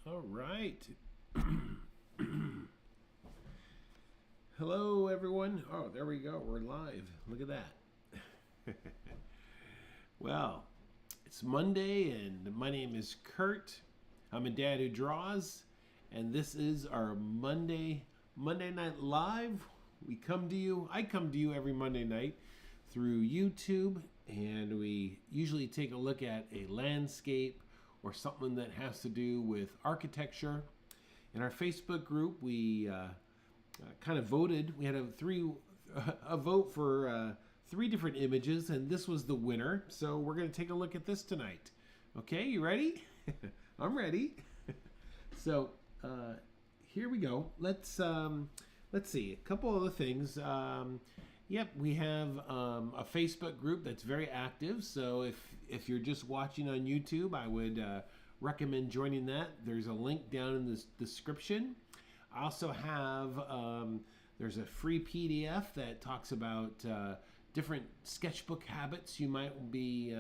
All right. Hello, everyone. Oh, there we go. We're live. Look at that. Well, it's Monday, and my name is Kurt. I'm a dad who draws, and this is our Monday Night Live. I come to you every Monday night through YouTube, and we usually take a look at a landscape or something that has to do with architecture. In our Facebook group, we kind of voted. We had a vote for three different images, and this was the winner. So we're going to take a look at this tonight. Okay, you ready? I'm ready. So here we go. Let's see a couple other things. Yep, we have a Facebook group that's very active. So if you're just watching on YouTube, I would recommend joining that. There's a link down in the description. I also have there's a free PDF that talks about different sketchbook habits you might be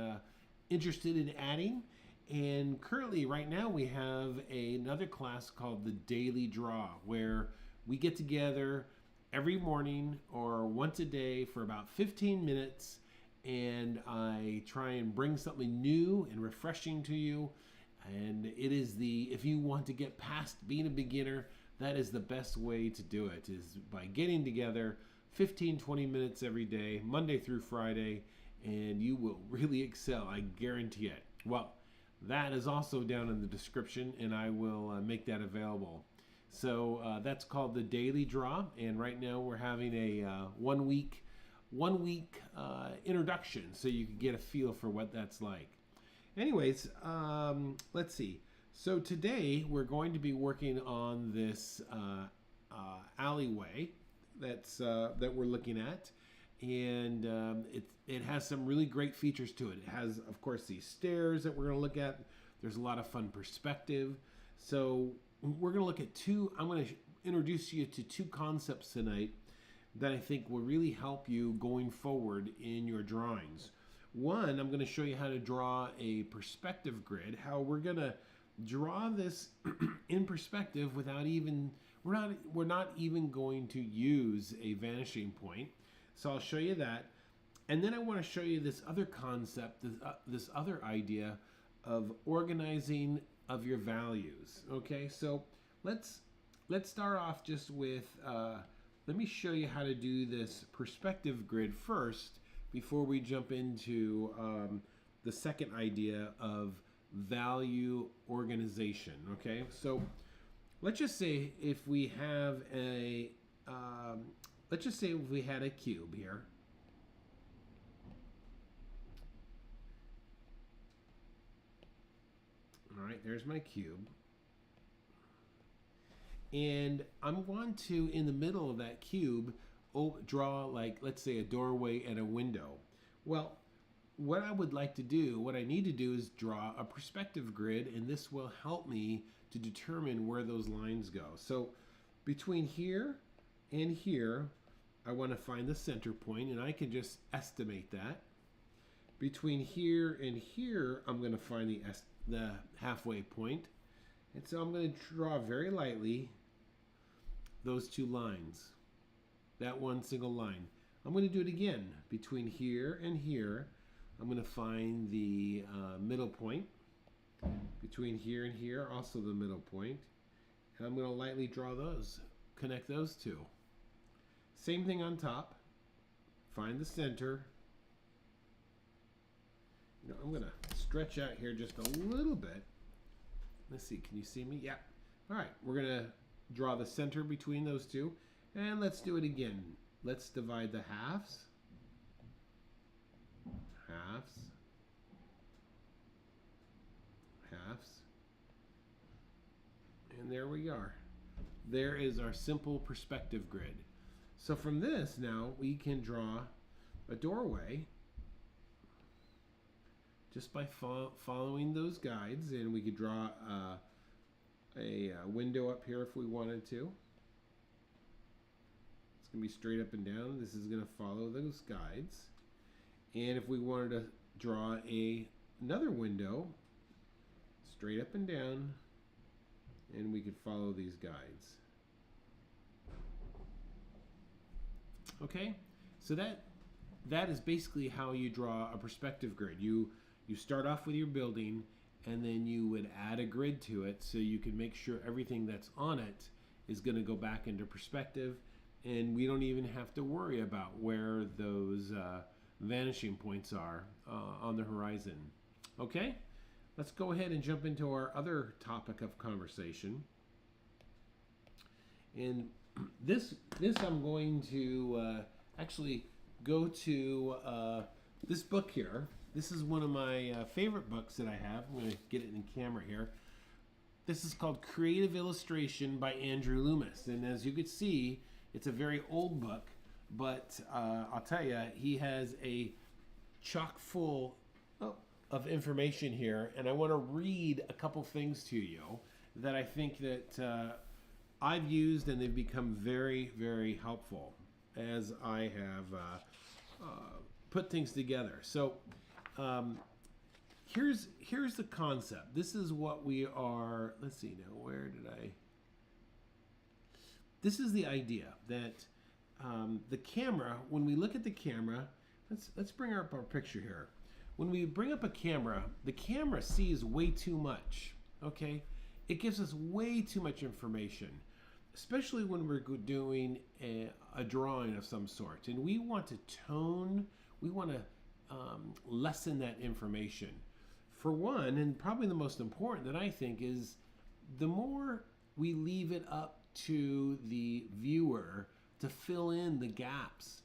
interested in adding. And currently, right now, we have another class called the Daily Draw, where we get together every morning or once a day for about 15 minutes, and I try and bring something new and refreshing to you. And it is if you want to get past being a beginner, that is the best way to do it, is by getting together 15-20 minutes every day, Monday through Friday, and you will really excel, I guarantee it. Well, that is also down in the description, and I will make that available. So that's called the Daily Draw, and right now we're having a one week introduction, so you can get a feel for what that's like. Anyways, let's see. So today we're going to be working on this alleyway that we're looking at, and it has some really great features to it. It has, of course, these stairs that we're going to look at. There's a lot of fun perspective. So we're going to look at I'm going to introduce you to two concepts tonight that I think will really help you going forward in your drawings. One, I'm going to show you how to draw a perspective grid, how we're going to draw this in perspective without we're not even going to use a vanishing point. So I'll show you that. And then I want to show you this other concept, this other idea of organizing of your values. Okay, so let's start off just with let me show you how to do this perspective grid first before we jump into the second idea of value organization. Okay, so let's just say if we have a cube here. All right, there's my cube. And I'm going to, in the middle of that cube, draw, like, let's say, a doorway and a window. Well, what I need to do is draw a perspective grid, and this will help me to determine where those lines go. So between here and here, I want to find the center point, and I can just estimate that. Between here and here, I'm going to find the halfway point. And so I'm going to draw very lightly those two lines, that one single line. I'm going to do it again. Between here and here, I'm going to find the middle point. Between here and here, also the middle point. And I'm going to lightly draw those, connect those two. Same thing on top. Find the center. I'm going to stretch out here just a little bit. Let's see, can you see me? Yeah. All right, we're going to draw the center between those two. And let's do it again. Let's divide the halves. Halves. Halves. And there we are. There is our simple perspective grid. So from this now, we can draw a doorway just by following those guides, and we could draw a window up here if we wanted to. It's going to be straight up and down. This is going to follow those guides. And if we wanted to draw another window, straight up and down, and we could follow these guides. Okay, so that is basically how you draw a perspective grid. You start off with your building, and then you would add a grid to it so you can make sure everything that's on it is going to go back into perspective, and we don't even have to worry about where those vanishing points are on the horizon. Okay, let's go ahead and jump into our other topic of conversation. And this I'm going to actually go to this book here. This is one of my favorite books that I have. I'm going to get it in camera here. This is called Creative Illustration by Andrew Loomis. And as you can see, it's a very old book, but I'll tell you, he has a chock full of information here. And I want to read a couple things to you that I think that I've used, and they've become very, very helpful as I have put things together. So here's the concept. This is what we are. Let's see now. Where did I? This is the idea that the camera. When we look at the camera, let's bring up our picture here. When we bring up a camera, the camera sees way too much. Okay, it gives us way too much information, especially when we're doing a drawing of some sort, and we want to tone. We want to lessen that information. For one, and probably the most important that I think, is the more we leave it up to the viewer to fill in the gaps,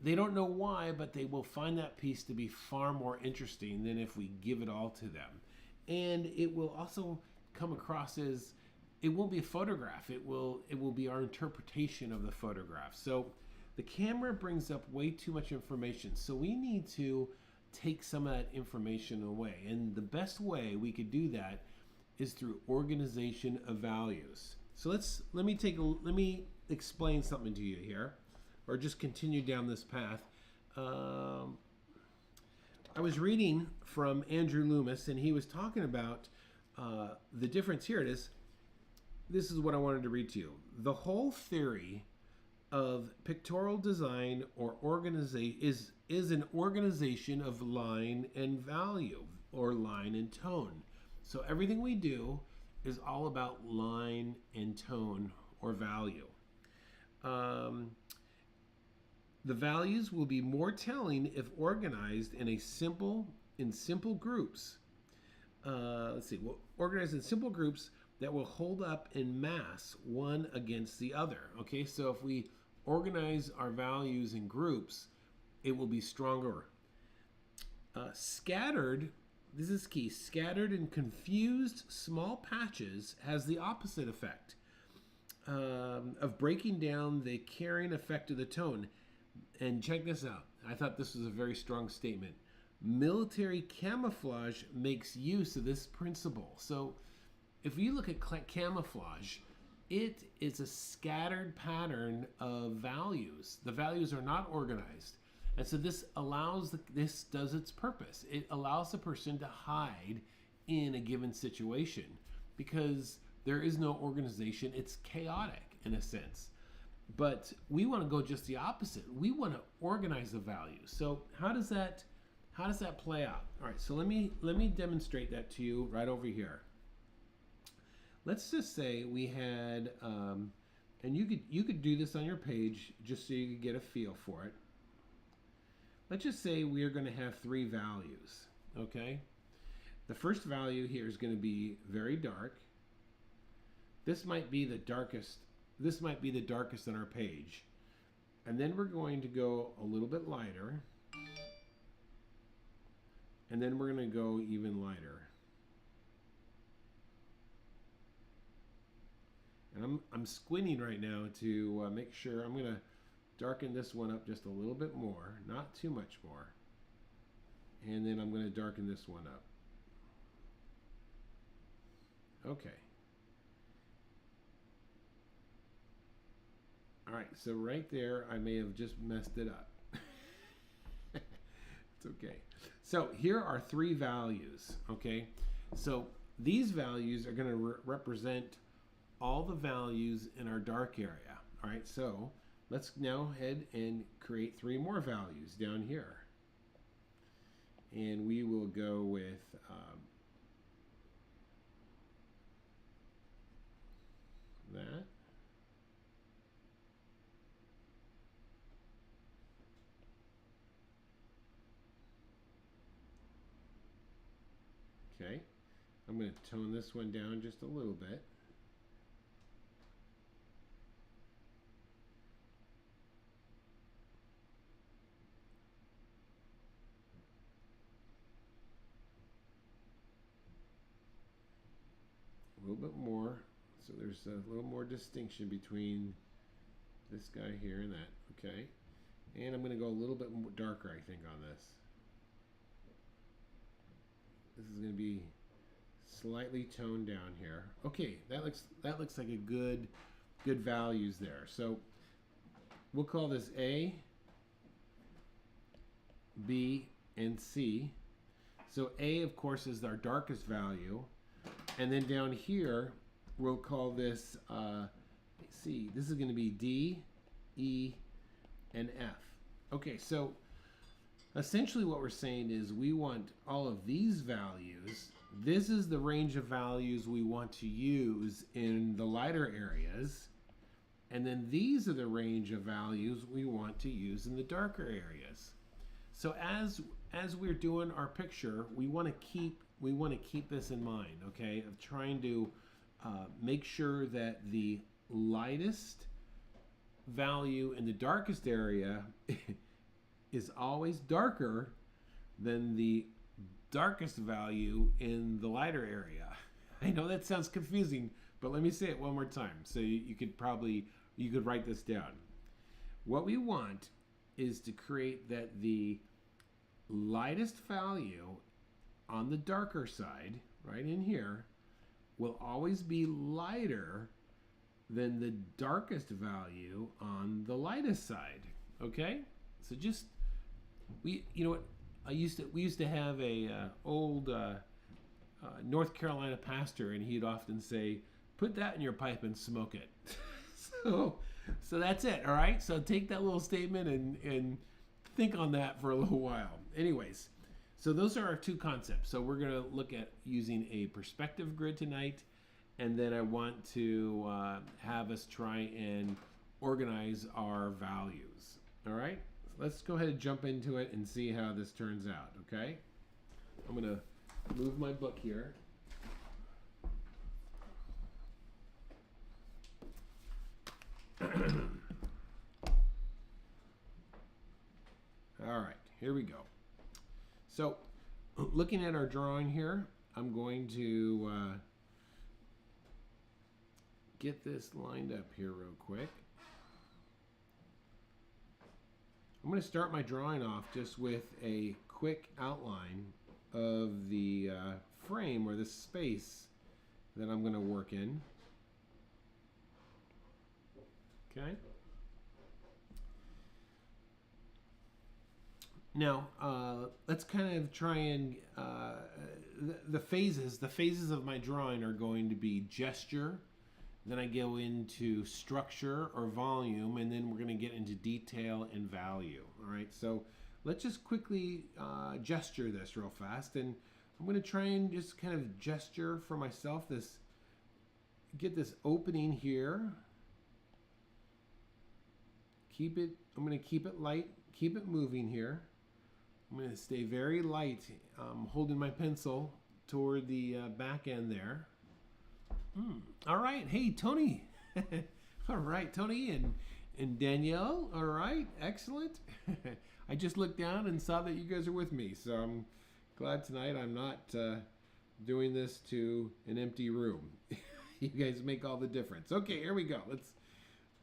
they don't know why, but they will find that piece to be far more interesting than if we give it all to them. And it will also come across as, it won't be a photograph, it will be our interpretation of the photograph. So the camera brings up way too much information, so we need to take some of that information away. And the best way we could do that is through organization of values. So let me explain something to you here, or just continue down this path. I was reading from Andrew Loomis, and he was talking about the difference. Here it is. This is what I wanted to read to you. The whole theory of pictorial design or organization is an organization of line and value, or line and tone. So everything we do is all about line and tone or value. The values will be more telling if organized in simple groups. Let's see. We'll organize in simple groups that will hold up in mass one against the other. Okay, so if we organize our values in groups, it will be stronger. Scattered, this is key, scattered and confused small patches has the opposite effect of breaking down the carrying effect of the tone. And check this out. I thought this was a very strong statement. Military camouflage makes use of this principle. So if you look at camouflage, it is a scattered pattern of values. The values are not organized. And so this does its purpose. It allows the person to hide in a given situation because there is no organization. It's chaotic in a sense. But we want to go just the opposite. We want to organize the values. So how does that play out? All right, so let me demonstrate that to you right over here. Let's just say we had, and you could do this on your page just so you could get a feel for it. Let's just say we are going to have 3 values, okay? The first value here is going to be very dark. This might be the darkest. This might be the darkest on our page. And then we're going to go a little bit lighter. And then we're going to go even lighter. And I'm squinting right now to make sure. I'm going to darken this one up just a little bit more, not too much more. And then I'm going to darken this one up. Okay. All right, so right there, I may have just messed it up. It's okay. So here are 3 values, okay? So these values are going to represent all the values in our dark area. All right, so let's now head and create 3 more values down here. And we will go with that. Okay, I'm going to tone this one down just a little bit. A little bit more, so there's a little more distinction between this guy here and that. Okay, and I'm going to go a little bit more darker, I think, on this. This is going to be slightly toned down here. Okay, that looks like a good values there. So we'll call this A, B, and C. So A, of course, is our darkest value. And then down here, we'll call this C. This is going to be D, E, and F. Okay, so essentially what we're saying is we want all of these values. This is the range of values we want to use in the lighter areas. And then these are the range of values we want to use in the darker areas. So as we're doing our picture, we want to keep this in mind, okay? Of trying to make sure that the lightest value in the darkest area is always darker than the darkest value in the lighter area. I know that sounds confusing, but let me say it one more time so you could write this down. What we want is to create that the lightest value on the darker side, right in here, will always be lighter than the darkest value on the lightest side. Okay? So just we used to have a old North Carolina pastor, and he'd often say, "Put that in your pipe and smoke it." so that's it. All right. So take that little statement and think on that for a little while. Anyways, so those are our 2 concepts. So we're going to look at using a perspective grid tonight, and then I want to have us try and organize our values. All right. Let's go ahead and jump into it and see how this turns out, okay? I'm going to move my book here. All right, here we go. So, looking at our drawing here, I'm going to get this lined up here real quick. I'm going to start my drawing off just with a quick outline of the frame or the space that I'm going to work in. Okay. Now, let's kind of try and the phases of my drawing are going to be gesture. Then I go into structure or volume, and then we're going to get into detail and value. All right, so let's just quickly gesture this real fast, and I'm going to try and just kind of gesture for myself get this opening here. I'm going to keep it light, keep it moving here. I'm going to stay very light, holding my pencil toward the back end there. All right. Hey, Tony. All right, Tony and Danielle. All right. Excellent. I just looked down and saw that you guys are with me. So I'm glad tonight I'm not doing this to an empty room. You guys make all the difference. Okay, here we go. Let's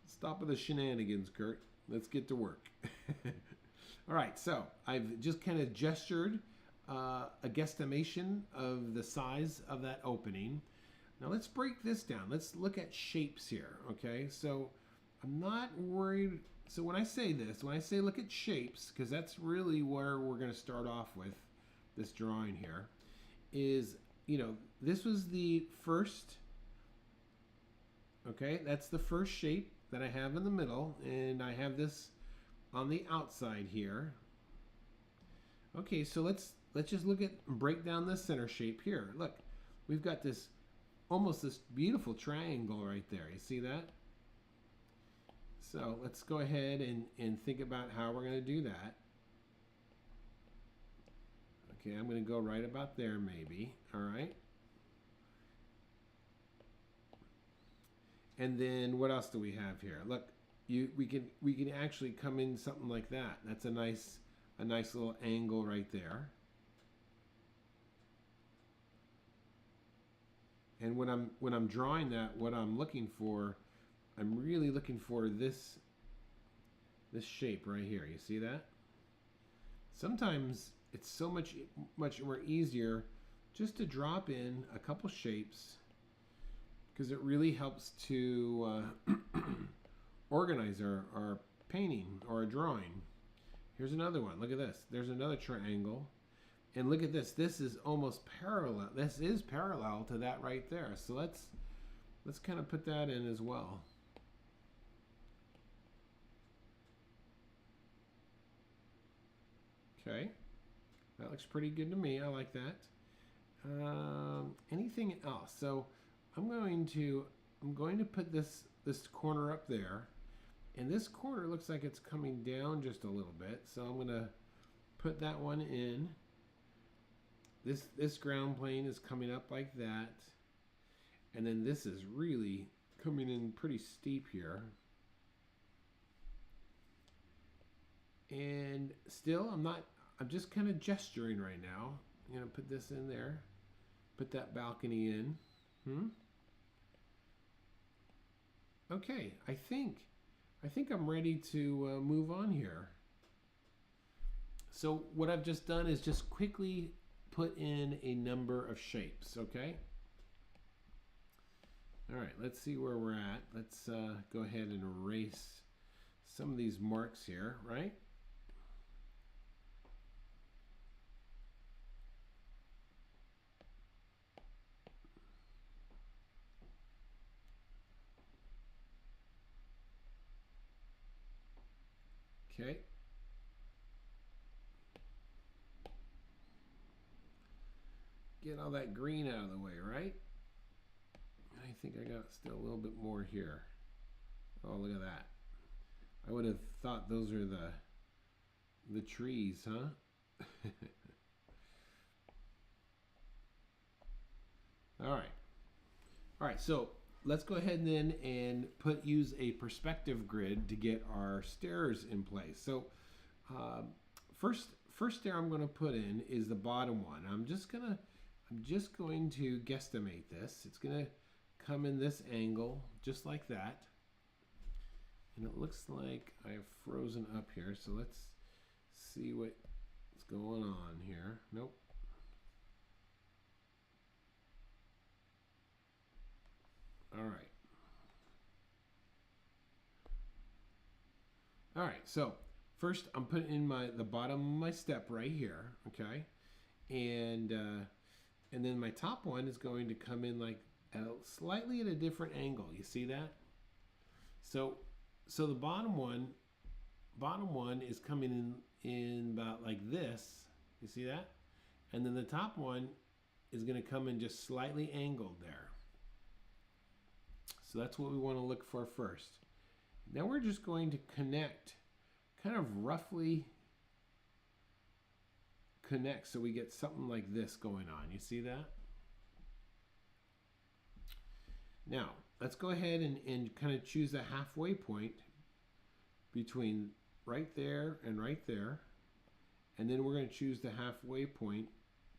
stop with the shenanigans, Kurt. Let's get to work. All right. So I've just kind of gestured a guesstimation of the size of that opening. Now let's break this down. Let's look at shapes here, okay? So I'm not worried. So when I say look at shapes, because that's really where we're going to start off with this drawing here, is this was the first, okay, that's the first shape that I have in the middle, and I have this on the outside here. Okay, so let's just break down this center shape here. Look, we've got this almost this beautiful triangle right there. You see that? So let's go ahead and think about how we're going to do that. Okay, I'm going to go right about there maybe. All right. And then what else do we have here? Look, we can actually come in something like that. That's a nice little angle right there. And when I'm drawing that, what I'm looking for, I'm really looking for this shape right here. You see that? Sometimes it's so much more easier just to drop in a couple shapes, because it really helps to organize our painting or a drawing. Here's another one. Look at this. There's another triangle. And look at this. This is almost parallel. This is parallel to that right there. So let's kind of put that in as well. Okay. That looks pretty good to me. I like that. Anything else? So I'm going to put this corner up there, and this corner looks like it's coming down just a little bit. So I'm going to put that one in. This ground plane is coming up like that, and then this is really coming in pretty steep here. And still, I'm just kind of gesturing right now. I'm gonna put this in there, put that balcony in. Okay, I think I'm ready to move on here. So what I've just done is just quickly put in a number of shapes, okay? All right, let's see where we're at. Let's go ahead and erase some of these marks here, right? Okay. Get all that green out of the way, right? I think I got still a little bit more here. Oh, look at that. I would have thought those are the trees, huh? All right. All right, so let's go ahead then and use a perspective grid to get our stairs in place. So first stair I'm going to put in is the bottom one. I'm just going to guesstimate this. It's going to come in this angle just like that. And it looks like I've frozen up here, so let's see what's going on here. Nope. All right. All right, so first I'm putting in the bottom of my step right here, okay? And then my top one is going to come in like slightly at a different angle. You see that? So the bottom one is coming in about like this. You see that? And then the top one is going to come in just slightly angled there. So that's what we want to look for first. Now we're just going to connect, kind of roughly connect, so we get something like this going on. You see that? Now, let's go ahead and kind of choose a halfway point between right there and right there. And then we're going to choose the halfway point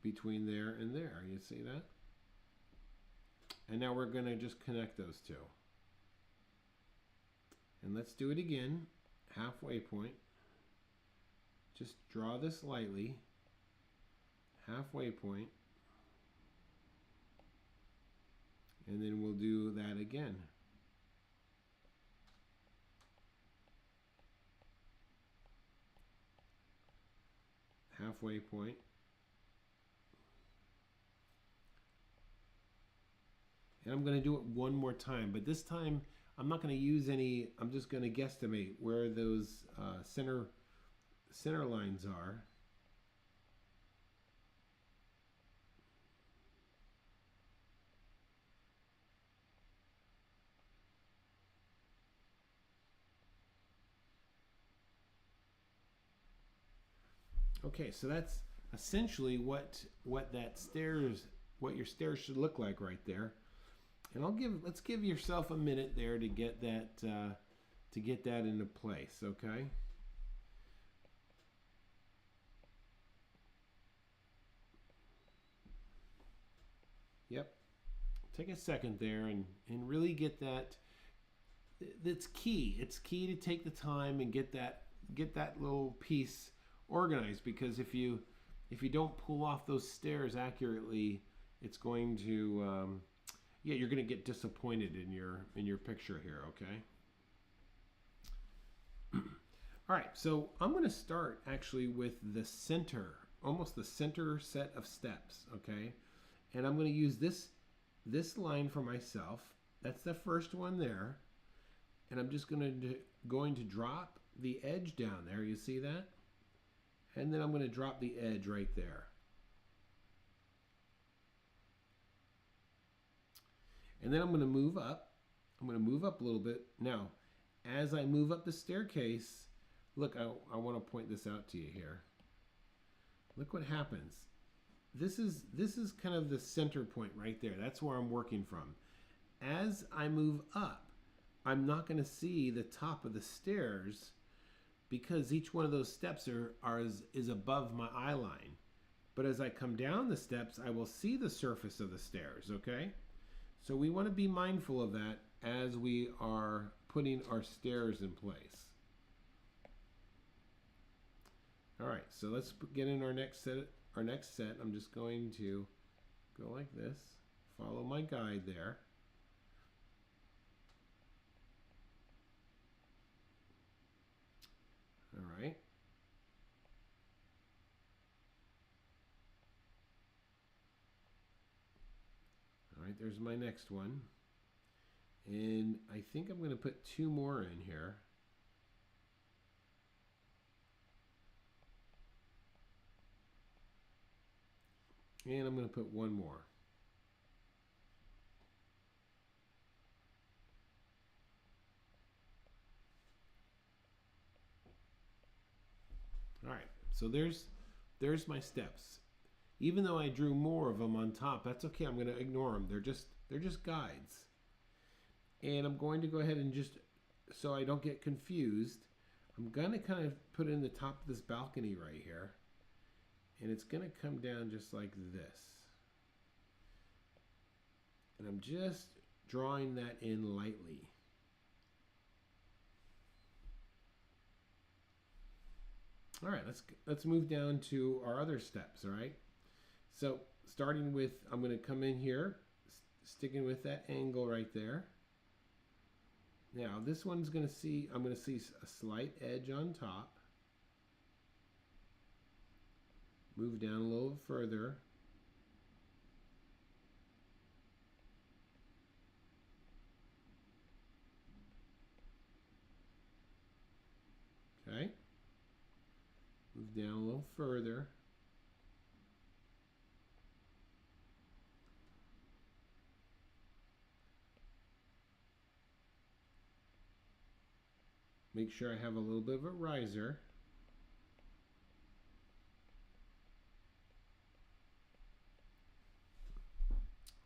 between there and there. You see that? And now we're going to just connect those two. And let's do it again. Halfway point. Just draw this lightly. Halfway point. And then we'll do that again. Halfway point. And I'm going to do it one more time, but this time I'm not going to use any, I'm just going to guesstimate where those center lines are. Okay, so that's essentially what your stairs should look like right there. And let's give yourself a minute there to get that into place, okay? Yep. Take a second there and really get that. That's key. It's key to take the time and get that little piece organized, because if you don't pull off those stairs accurately, it's going to yeah, you're going to get disappointed in your picture here, okay? All right, so I'm going to start actually with the center, almost the center set of steps, okay? And I'm going to use this line for myself. That's the first one there. And I'm just going to drop the edge down there. You see that? And then I'm going to drop the edge right there. And then I'm going to move up. I'm going to move up a little bit. Now, as I move up the staircase, look, I want to point this out to you here. Look what happens. This is kind of the center point right there. That's where I'm working from. As I move up, I'm not going to see the top of the stairs, because each one of those steps is above my eye line. But as I come down the steps, I will see the surface of the stairs, okay? So we want to be mindful of that as we are putting our stairs in place. All right, so let's get in our next set. I'm just going to go like this, follow my guide there. All right. All right, there's my next one. And I think I'm going to put 2 more in here. And I'm going to put 1 more. All right, so there's my steps. Even though I drew more of them on top, that's okay. I'm going to ignore them. They're just guides. And I'm going to go ahead and just, so I don't get confused, I'm going to kind of put in the top of this balcony right here. And it's going to come down just like this. And I'm just drawing that in lightly. All right, let's move down to our other steps, all right? So starting with, I'm going to come in here, sticking with that angle right there. Now this one's going to see, I'm going to see a slight edge on top. Move down a little further. Okay. Move down a little further. Make sure I have a little bit of a riser.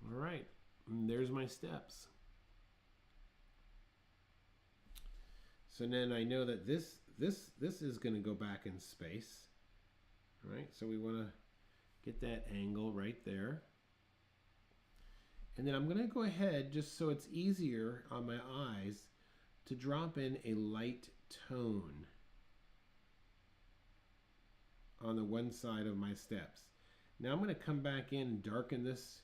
All right, and there's my steps. So then I know that this is going to go back in space. All right, so we want to get that angle right there. And then I'm going to go ahead, just so it's easier on my eyes, to drop in a light tone on the one side of my steps. Now I'm going to come back in and darken this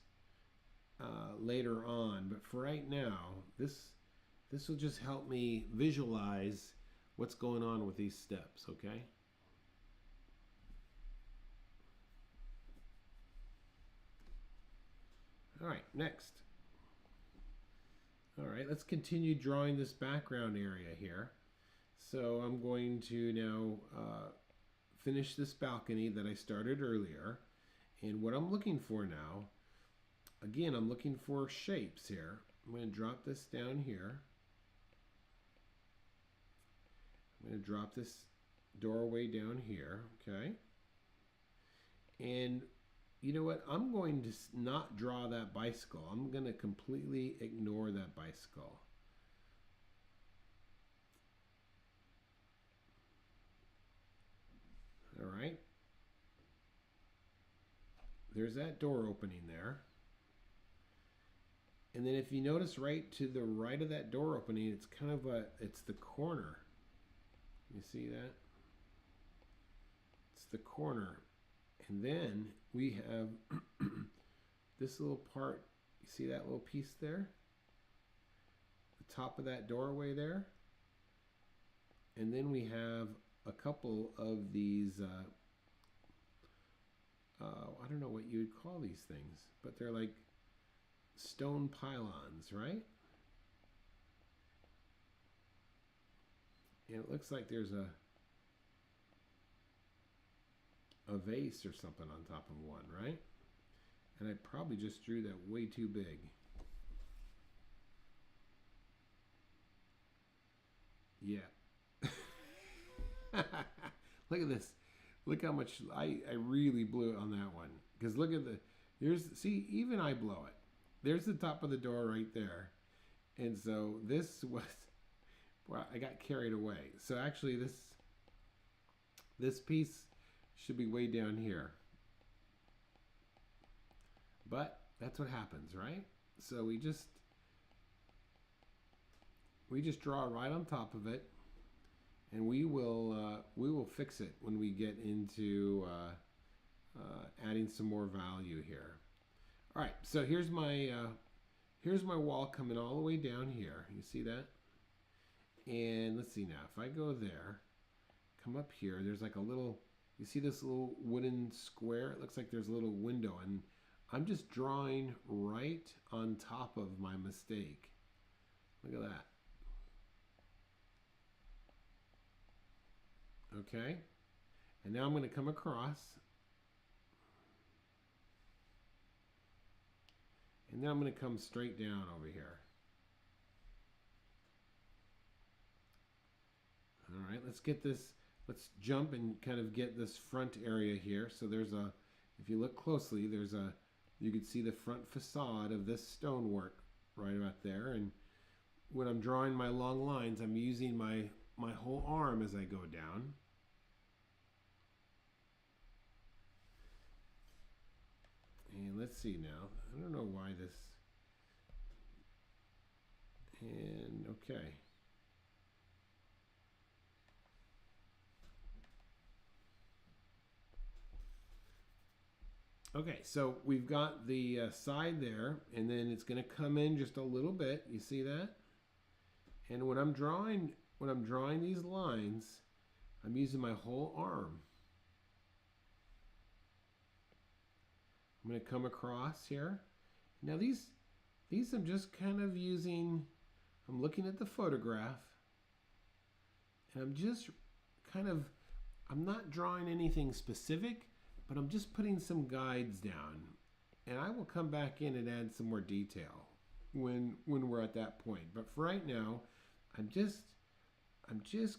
later on, but for right now, this will just help me visualize what's going on with these steps, okay? All right, next. All right, let's continue drawing this background area here. So I'm going to now finish this balcony that I started earlier. And what I'm looking for now, again, I'm looking for shapes here. I'm going to drop this down here. I'm going to drop this doorway down here, okay? And you know what? I'm going to not draw that bicycle. I'm going to completely ignore that bicycle. All right. There's that door opening there. And then if you notice right to the right of that door opening, it's kind of it's the corner. You see that? It's the corner. And then we have this little part. You see that little piece there? The top of that doorway there. And then we have a couple of these, I don't know what you would call these things, but they're like stone pylons, right? And it looks like there's a vase or something on top of one, right? And I probably just drew that way too big. Yeah. Look at this. Look how much I really blew it on that one. Because look at see, even I blow it. There's the top of the door right there. And so this was, well, I got carried away. So actually this piece should be way down here. But that's what happens, right? So we just draw right on top of it, and we will fix it when we get into adding some more value here. All right, so here's my wall coming all the way down here. You see that? And let's see now. If I go there, come up here, there's like a little. You see this little wooden square? It looks like there's a little window, and I'm just drawing right on top of my mistake. Look at that. Okay, and now I'm going to come across, and now I'm going to come straight down over here. All right, let's get this. Let's jump and kind of get this front area here. So there's a, if you look closely, there's a, you can see the front facade of this stonework right about there. And when I'm drawing my long lines, I'm using my whole arm as I go down. And let's see now. I don't know why this. And okay. Okay, so we've got the side there, and then it's going to come in just a little bit. You see that? And when I'm drawing these lines, I'm using my whole arm. I'm going to come across here. Now these I'm just kind of using. I'm looking at the photograph, and I'm just kind of. I'm not drawing anything specific, but I'm just putting some guides down, and I will come back in and add some more detail when we're at that point. But for right now, I'm just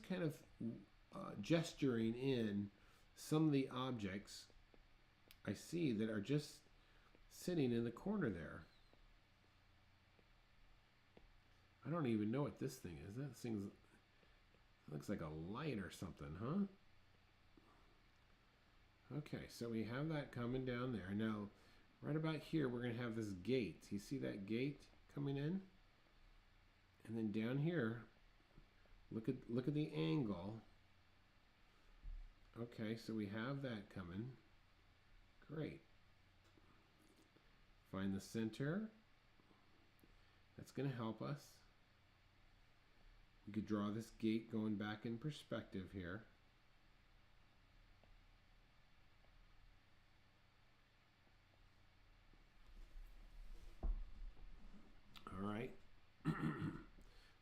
kind of gesturing in some of the objects I see that are just sitting in the corner there. I don't even know what this thing is. That thing looks like a light or something, huh? Okay, so we have that coming down there. Now, right about here, we're going to have this gate. You see that gate coming in? And then down here, look at the angle. Okay, so we have that coming. Great. Find the center. That's going to help us. We could draw this gate going back in perspective here. All right.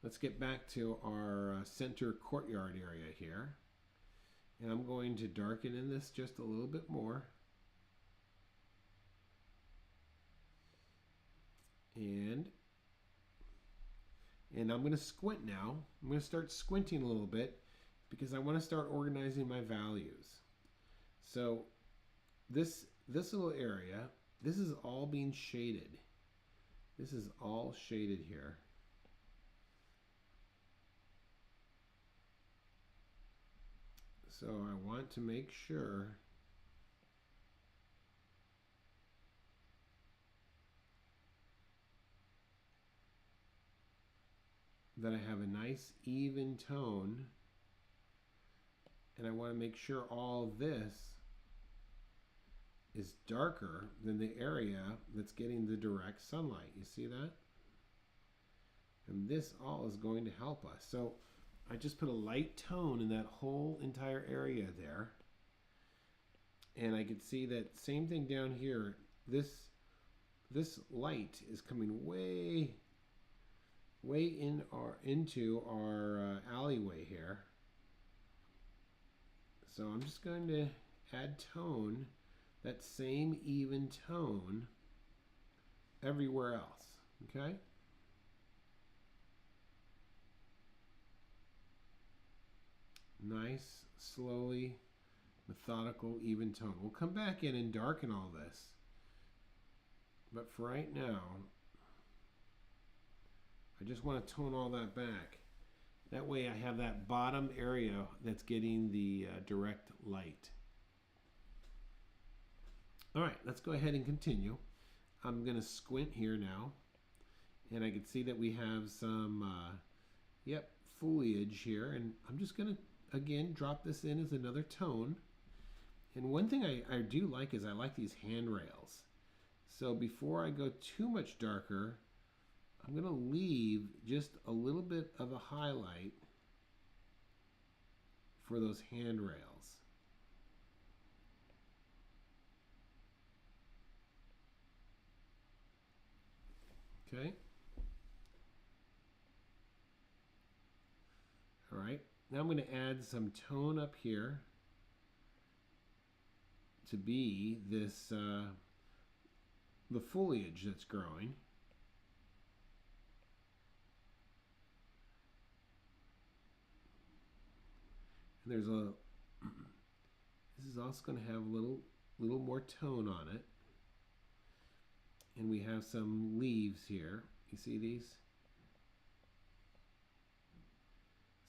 let's get back to our center courtyard area here. And I'm going to darken in this just a little bit more. And I'm going to squint now. I'm going to start squinting a little bit because I want to start organizing my values. So this little area, this is all being shaded. This is all shaded here. So I want to make sure that I have a nice even tone, and I want to make sure all of this is darker than the area that's getting the direct sunlight. You see that? And this all is going to help us. So I just put a light tone in that whole entire area there. And I could see that same thing down here. This light is coming way into our alleyway here. So I'm just going to add tone, that same even tone everywhere else, okay? Nice, slowly, methodical, even tone. We'll come back in and darken all this. But for right now, I just want to tone all that back. That way I have that bottom area that's getting the direct light. All right, let's go ahead and continue. I'm going to squint here now. And I can see that we have some, foliage here. And I'm just going to, again, drop this in as another tone. And one thing I do like is I like these handrails. So before I go too much darker, I'm going to leave just a little bit of a highlight for those handrails. Okay. All right. Now I'm going to add some tone up here to be this, the foliage that's growing. And there's a, this is also going to have a little more tone on it. And we have some leaves here. You see these?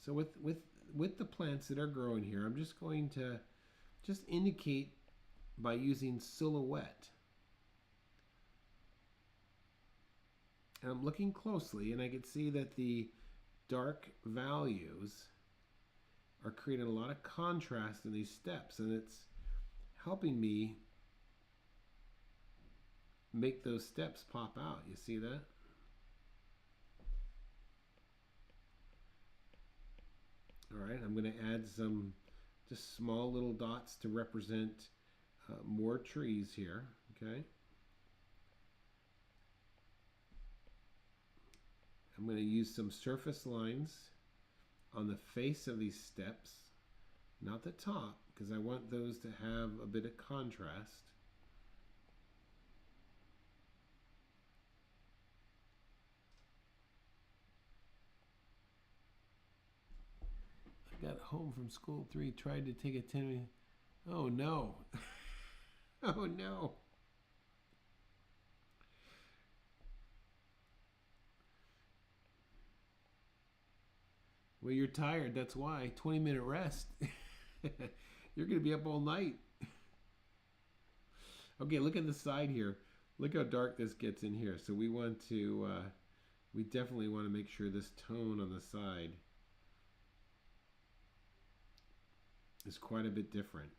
So with the plants that are growing here, I'm just going to just indicate by using silhouette. And I'm looking closely and I can see that the dark values are creating a lot of contrast in these steps, and it's helping me make those steps pop out. You see that? All right, I'm going to add some just small little dots to represent more trees here, okay? I'm going to use some surface lines on the face of these steps, not the top, because I want those to have a bit of contrast. I got home from school at 3, tried to take a 10-minute. Oh no. Oh no. Well, you're tired, that's why. 20-minute rest. You're going to be up all night. Okay, look at the side here. Look how dark this gets in here. So we want to, we definitely want to make sure this tone on the side is quite a bit different.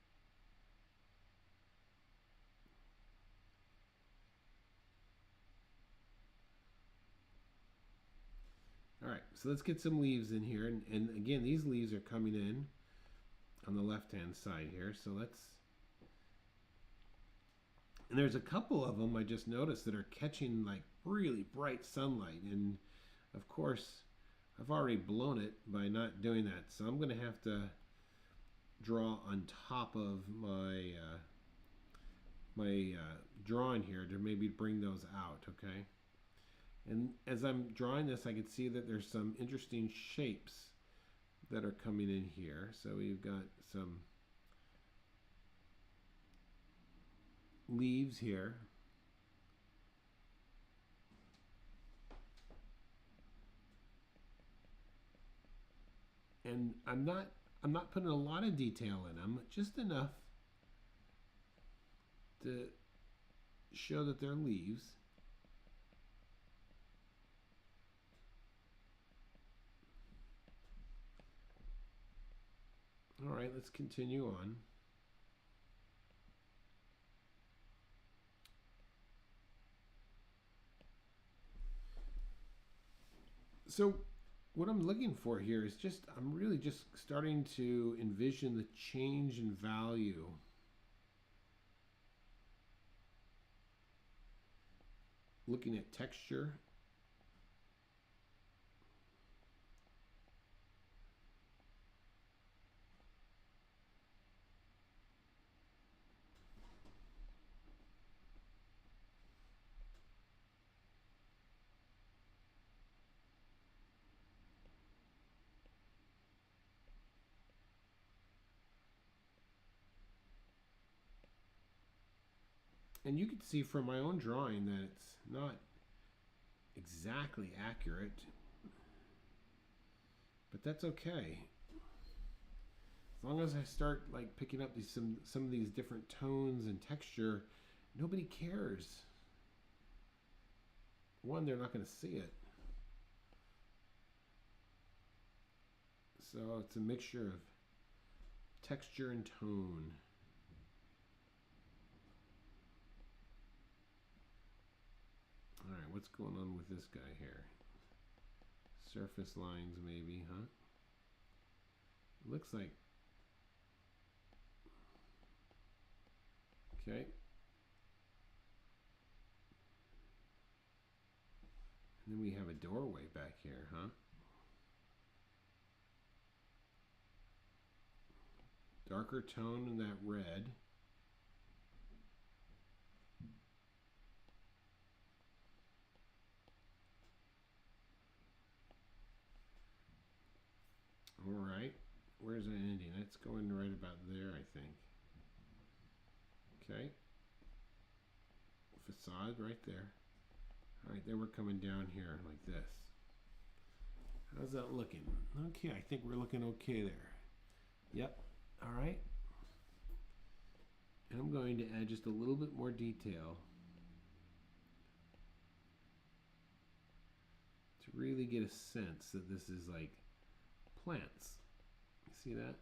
All right, so let's get some leaves in here. And again, these leaves are coming in on the left-hand side here. So let's, and there's a couple of them I just noticed that are catching like really bright sunlight. And of course, I've already blown it by not doing that, so I'm going to have to draw on top of my drawing here to maybe bring those out, okay? And as I'm drawing this, I can see that there's some interesting shapes that are coming in here. So we've got some leaves here. And I'm not putting a lot of detail in them, just enough to show that they're leaves. All right, let's continue on. So what I'm looking for here is I'm really just starting to envision the change in value. Looking at texture. And you can see from my own drawing that it's not exactly accurate, but that's okay. As long as I start like picking up some of these different tones and texture, nobody cares. One, they're not going to see it. So it's a mixture of texture and tone. All right, what's going on with this guy here? Surface lines maybe, huh? Looks like... Okay. And then we have a doorway back here, huh? Darker tone in that red. All right, where's it ending? It's going right about there, I think. Okay. Facade right there. All right, then we're coming down here like this. How's that looking? Okay, I think we're looking okay there. Yep. All right. And I'm going to add just a little bit more detail to really get a sense that this is like plants. You see that?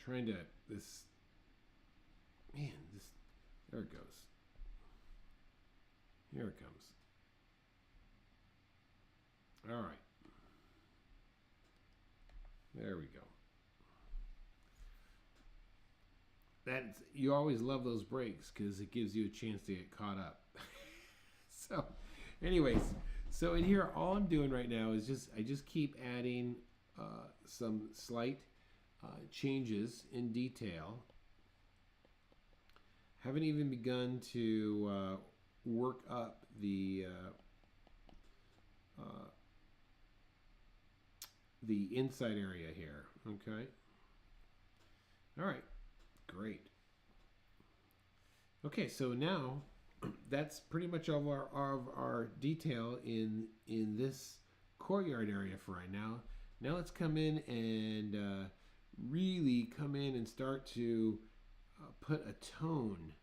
Trying to there it goes. Here it comes. All right. There we go. You always love those breaks because it gives you a chance to get caught up. So anyways, so in here all I'm doing right now is I just keep adding some slight changes in detail. Haven't even begun to work up the inside area here. Okay. All right. Great. Okay, so now that's pretty much all of our detail in this courtyard area for right now. Now let's come in and really come in and start to put a tone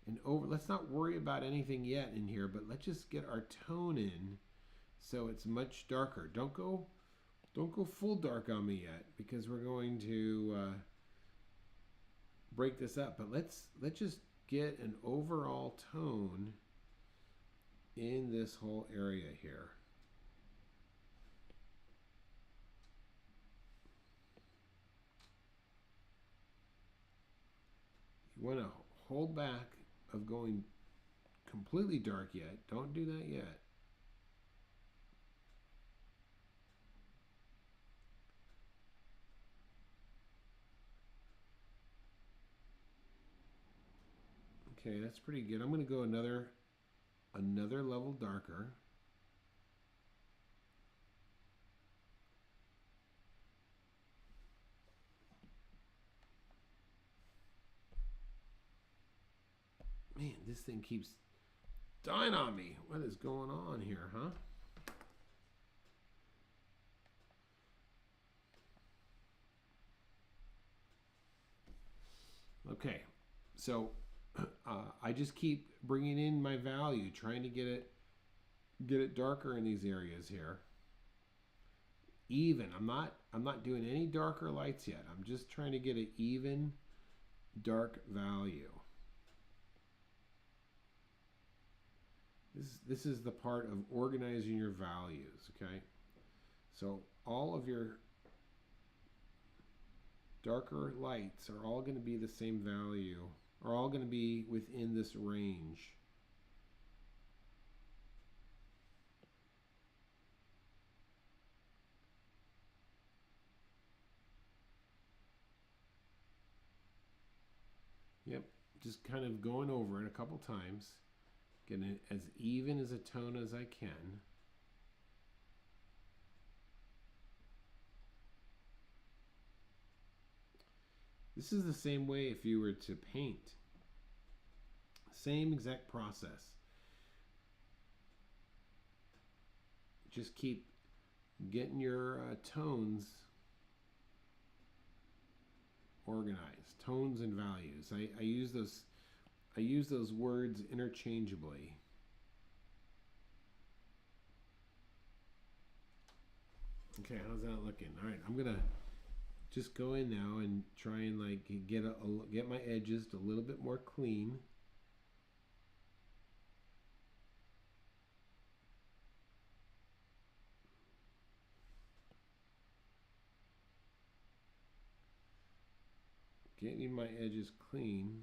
and over. Let's not worry about anything yet in here, but let's just get our tone in so it's much darker. Don't go full dark on me yet, because we're going to break this up. But let's just get an overall tone in this whole area here. You want to hold back of going completely dark yet. Don't do that yet. Okay, that's pretty good. I'm going to go another level darker. Man, this thing keeps dying on me. What is going on here, huh? Okay, so I just keep bringing in my value, trying to get it darker in these areas here. Even. I'm not doing any darker lights yet. I'm just trying to get an even dark value. This is the part of organizing your values, okay? So all of your darker lights are all going to be the same value, are all going to be within this range. Yep, just kind of going over it a couple times. Getting it as even as a tone as I can. This is the same way if you were to paint. Same exact process. Just keep getting your tones organized. Tones and values. I use those words interchangeably. Okay, how's that looking? All right, I'm gonna just go in now and try and like get my edges a little bit more clean. Getting my edges clean.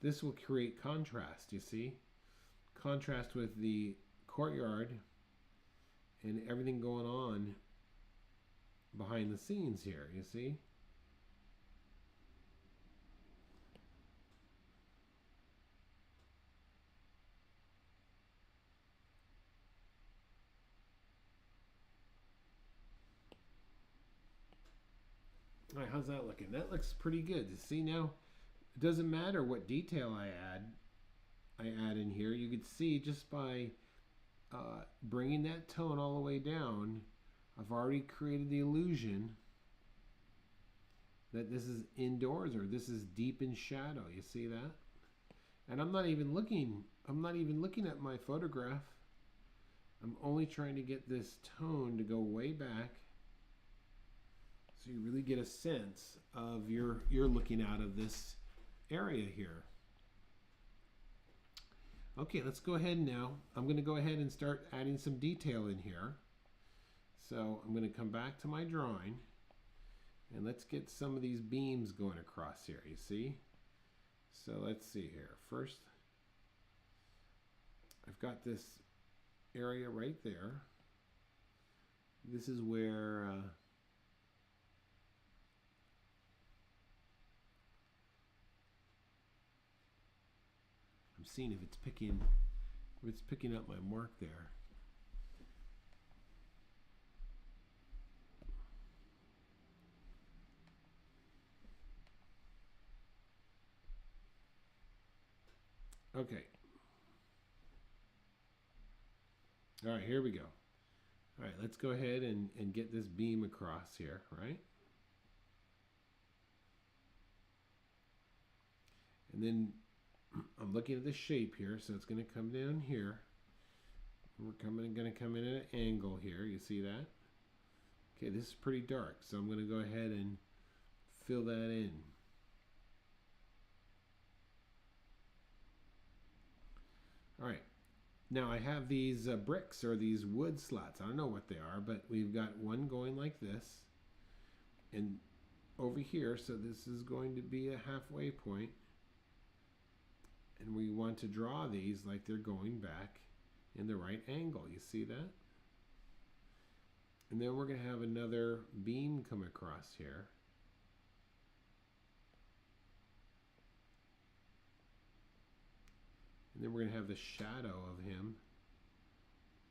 This will create contrast, you see? Contrast with the courtyard and everything going on behind the scenes here, you see? All right, how's that looking? That looks pretty good. You see now? It doesn't matter what detail I add in here. You could see just by bringing that tone all the way down, I've already created the illusion that this is indoors or this is deep in shadow. You see that? And I'm not even looking at my photograph. I'm only trying to get this tone to go way back so you really get a sense of you're looking out of this area here. Okay, let's go ahead now. I'm going to go ahead and start adding some detail in here. So I'm going to come back to my drawing and let's get some of these beams going across here, you see? So let's see here. First, I've got this area right there. This is where I'm seeing if it's picking up my mark there. Okay. All right, here we go. All right, let's go ahead and get this beam across here, right? And then I'm looking at the shape here, so it's going to come down here. We're going to come in at an angle here. You see that? Okay, this is pretty dark, so I'm going to go ahead and fill that in. All right. Now I have these bricks or these wood slats. I don't know what they are, but we've got one going like this. And over here, so this is going to be a halfway point. And we want to draw these like they're going back in the right angle. You see that? And then we're going to have another beam come across here. And then we're going to have the shadow of him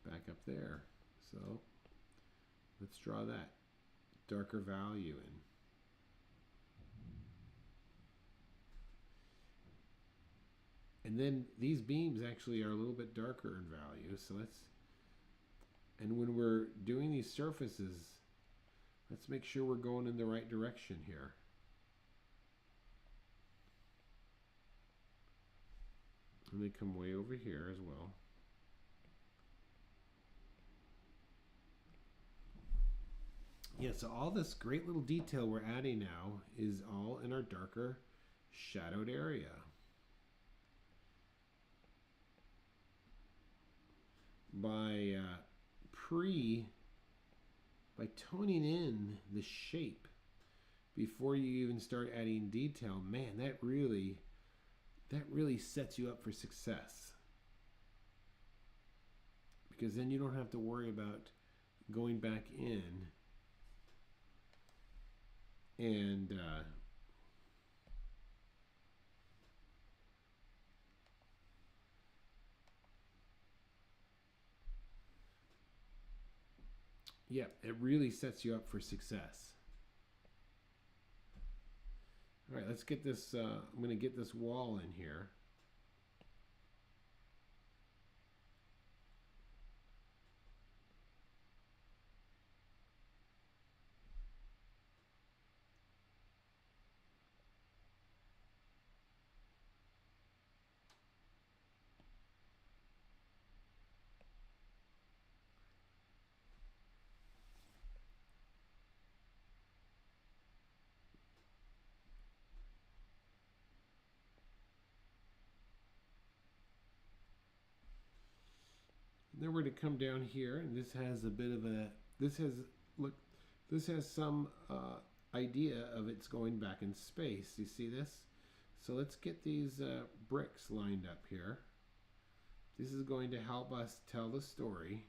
back up there. So let's draw that darker value in. And then these beams actually are a little bit darker in value. So and when we're doing these surfaces, let's make sure we're going in the right direction here. And they come way over here as well. Yeah, so all this great little detail we're adding now is all in our darker shadowed area. By toning in the shape before you even start adding detail, man, that really sets you up for success. Because then you don't have to worry about going back in and yeah, it really sets you up for success. All right, let's get this, I'm going to get this wall in here. Then we're going to come down here, and this has a bit of a, this has some idea of it's going back in space. You see this? So let's get these bricks lined up here. This is going to help us tell the story.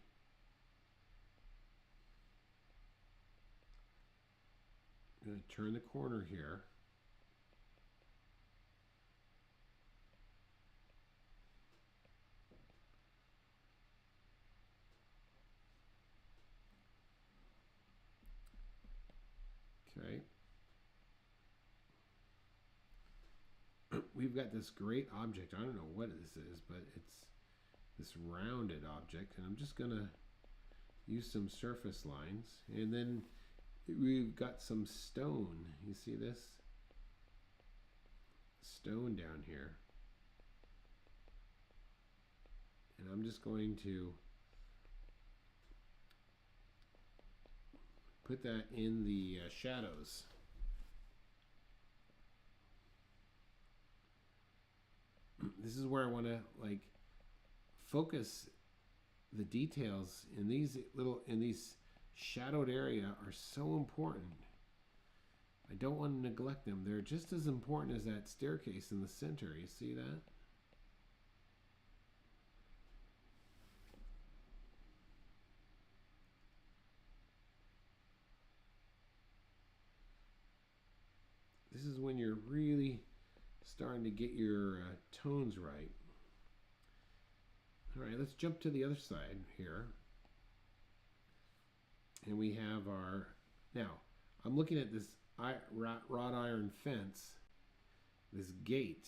I'm going to turn the corner here. Okay. We've got this great object. I don't know what this is, but it's this rounded object, and I'm just going to use some surface lines. And then we've got some stone. You see this? Stone down here. And I'm just going to put that in the shadows. This is where I want to like focus the details in these shadowed area are so important. I don't want to neglect them. They're just as important as that staircase in the center. You see that? This is when you're really starting to get your tones right. All right, let's jump to the other side here. And we have our, now, I'm looking at this wrought iron fence, this gate,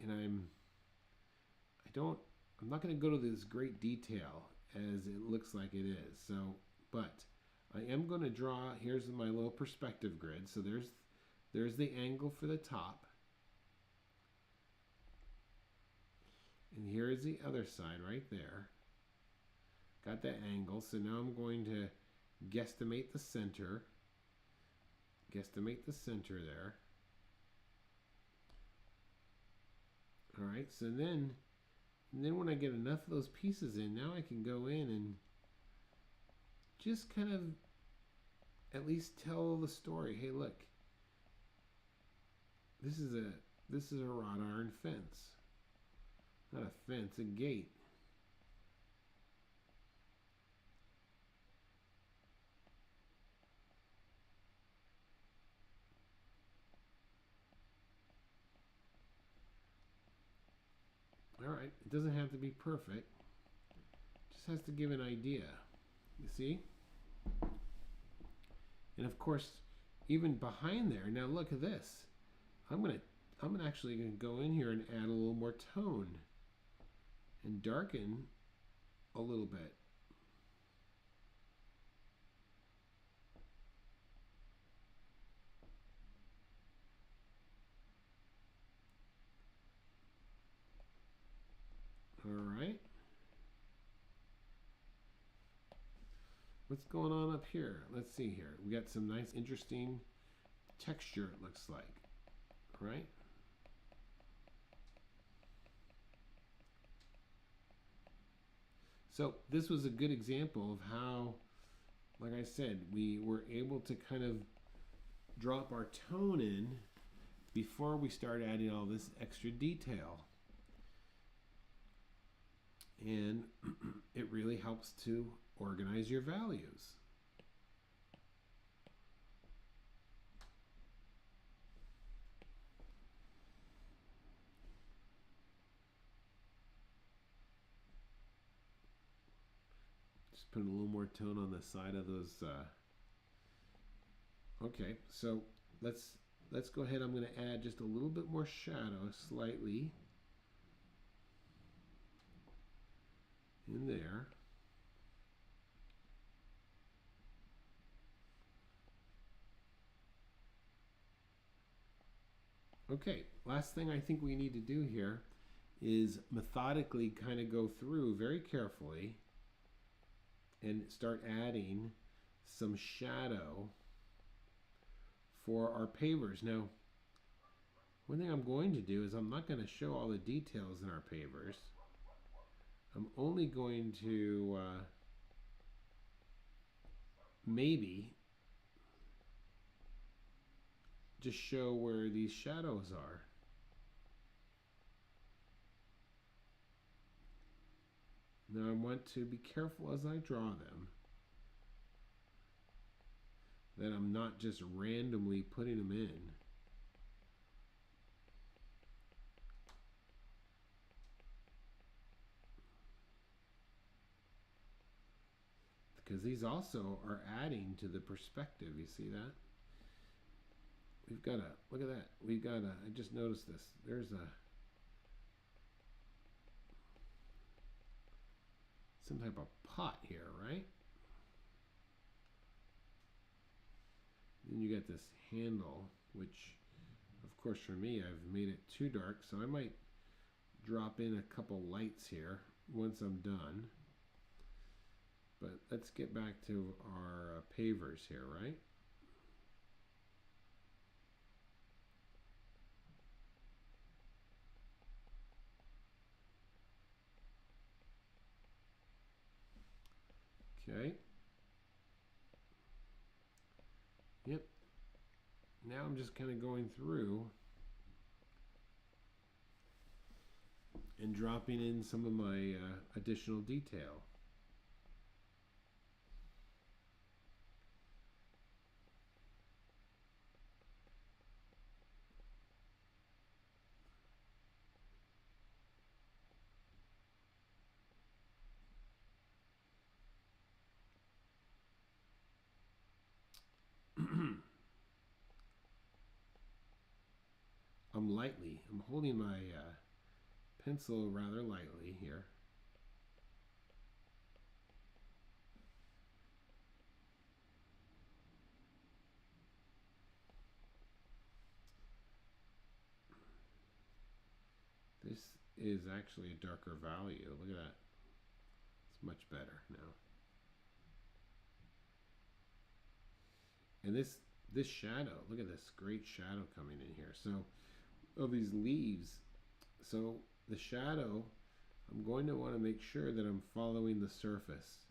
and I'm not going to go to this great detail as it looks like it is. So, but I am going to draw, here's my little perspective grid. So there's the angle for the top. And here is the other side right there. Got that angle, so now I'm going to guesstimate the center. Guesstimate the center there. All right, so then when I get enough of those pieces in, now I can go in and just kind of at least tell the story. Hey, look, this is a wrought iron fence. Not a fence, a gate. All right, it doesn't have to be perfect. It just has to give an idea. You see? And of course, even behind there, now look at this. I'm actually gonna go in here and add a little more tone and darken a little bit. All right. What's going on up here? Let's see here. We got some nice, interesting texture, it looks like, right? So this was a good example of how, like I said, we were able to kind of drop our tone in before we start adding all this extra detail. And it really helps to organize your values. Just put a little more tone on the side of those. Okay, so let's go ahead. I'm going to add just a little bit more shadow, slightly, in there. Okay, last thing I think we need to do here is methodically kind of go through very carefully and start adding some shadow for our pavers. Now, one thing I'm going to do is I'm not going to show all the details in our pavers. I'm only going to maybe just show where these shadows are. Now I want to be careful as I draw them that I'm not just randomly putting them in. Because these also are adding to the perspective. You see that? We've got a, look at that. We've got a, I just noticed this. There's a, some type of pot here, right? Then you got this handle, which of course for me, I've made it too dark. So I might drop in a couple lights here once I'm done. But let's get back to our pavers here, right? Okay. Yep. Now I'm just kind of going through and dropping in some of my additional detail. I'm holding my pencil rather lightly here. is actually a darker value. Look at that. It's much better now. And this shadow, look at this great shadow coming in here. So of these leaves, so the shadow, I'm going to want to make sure that I'm following the surface.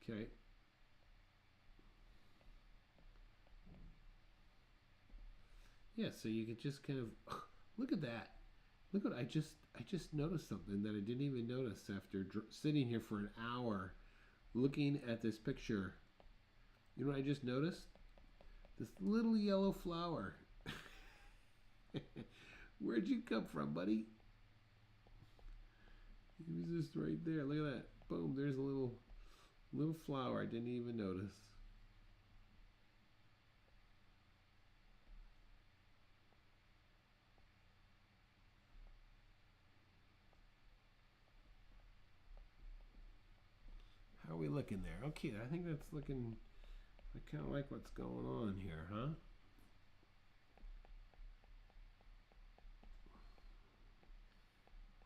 Okay. Yeah, so you could just kind of look at that. Look what I just noticed something that I didn't even notice after sitting here for an hour looking at this picture. You know what I just noticed? This little yellow flower. Where'd you come from, buddy? He was just right there. Look at that. Boom, there's a little flower I didn't even notice. How are we looking there? Okay, I think that's looking, I kind of like what's going on here, huh?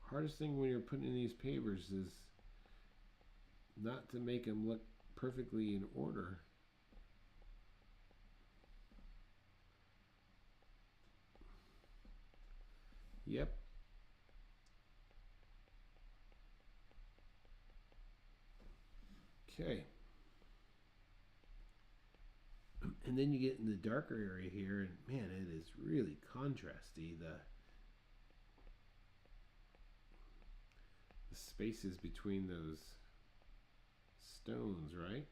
Hardest thing when you're putting in these pavers is not to make them look perfectly in order. Yep. Okay. And then you get in the darker area here, and man, it is really contrasty. The spaces between those stones, right?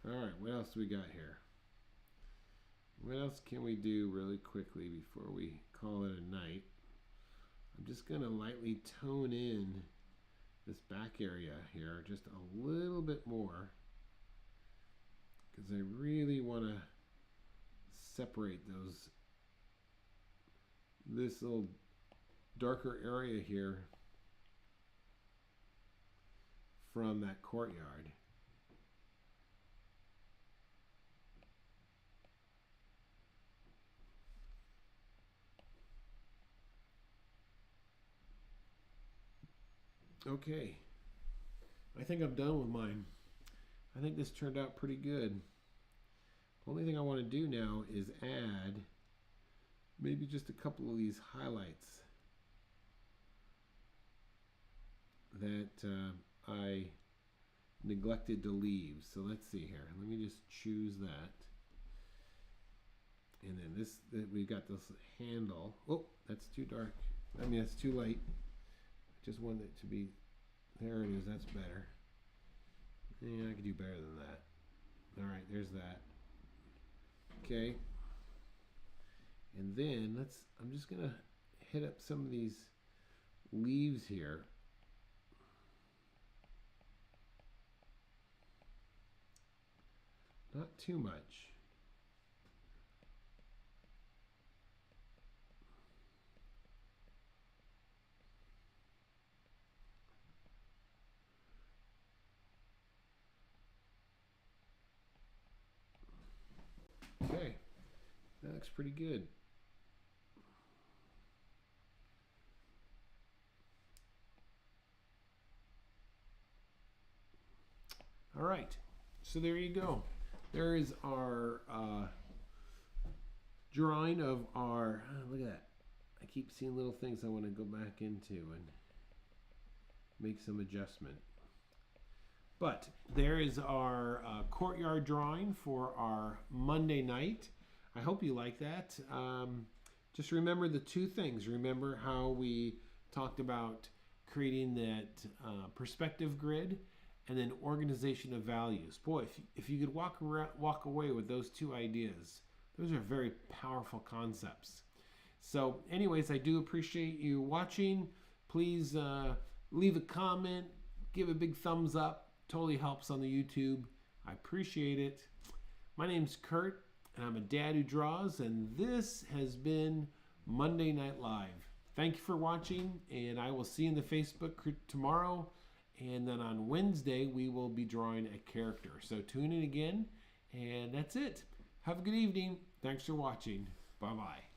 All right, what else do we got here? What else can we do really quickly before we call it a night? I'm just going to lightly tone in this back area here just a little bit more because I really want to separate this little darker area here from that courtyard. Okay, I think I'm done with mine. I think this turned out pretty good. Only thing I want to do now is add maybe just a couple of these highlights that I neglected to leave. So let's see here. Let me just choose that. And then we've got this handle. Oh, that's too dark. I mean, that's too light. Just want it to be, there it is, that's better. Yeah, I could do better than that. All right, there's that. Okay. And then I'm just gonna hit up some of these leaves here. Not too much. Okay, that looks pretty good. All right, so there you go. There is our drawing of our, look at that. I keep seeing little things I want to go back into and make some adjustment. But there is our courtyard drawing for our Monday night. I hope you like that. Just remember the two things. Remember how we talked about creating that perspective grid and then organization of values. Boy, if you could walk away with those two ideas, those are very powerful concepts. So anyways, I do appreciate you watching. Please leave a comment, give a big thumbs up. Totally helps on the YouTube. I appreciate it. My name's Kurt, and I'm a dad who draws, and this has been Monday Night Live. Thank you for watching, and I will see you in the Facebook group tomorrow. And then on Wednesday, we will be drawing a character. So tune in again, and that's it. Have a good evening. Thanks for watching. Bye-bye.